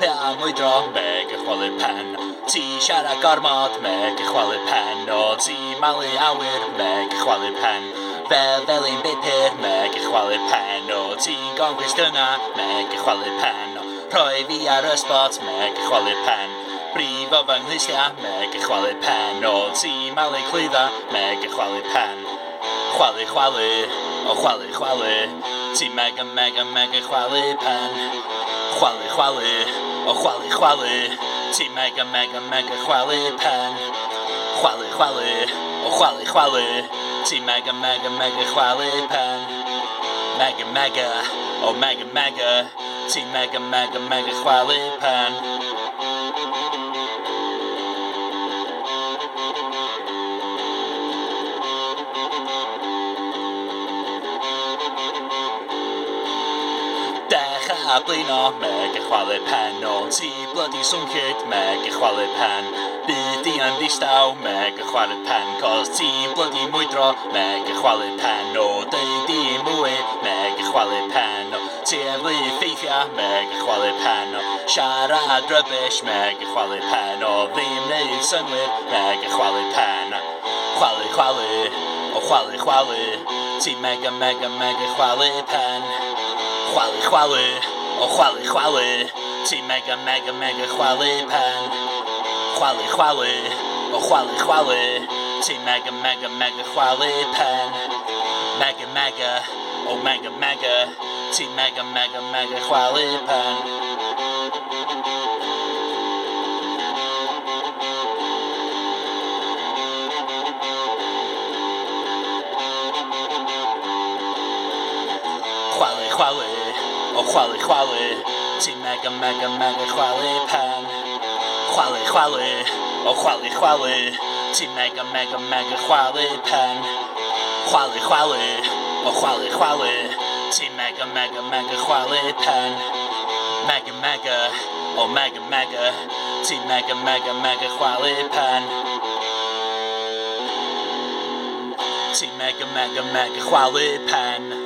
Mwydro meg chwalu pen Ti siarad gormod meg chwalu pen O ti malu awyr meg chwalu pen Fel un bipur meg chwalu pen O ti'n gon gwestiyna meg chwalu pen Rhoi fi ar y spot meg chwalu pen Brif o fy nghlustia meg chwalu pen O ti'n malu clwydda meg chwalu pen Chwalu chwalu o chwalu chwalu Ti mega chwalu pen Chwalu chwalu o chwalu chwalu Ti mega chwalu pen Chwalu chwalu o chwalu chwalu Ti mega chwalu pen Mega o mega Ti mega chwalu pen A blino meg chwalu pen O ti bloody swnchyd meg chwalu pen Byd i yn ddistaw meg chwalu pen Cos ti'n bloody mwydro meg chwalu pen O deud i mwy meg chwalu pen O ti eflu ffeithia meg chwalu pen O siarad rybys meg chwalu pen O ddim neud synwyr meg chwalu pen Chwalu chwalu o chwalu chwalu Ti mega chwalu pen Chwalu chwalu o chwalu chwalu Ti mega chwalu pen Chwalu chwalu o chwalu chwalu Ti mega chwalu pen Mega o mega Ti mega chwalu pen Chwalu chwalu o chwalu chwalu Ti mega chwalu pen Chwalu chwalu o chwalu chwalu Ti mega chwalu pen Chwalu chwalu o chwalu chwalu Ti mega chwalu pen Mega o mega Ti mega chwalu pen Ti mega chwalu pen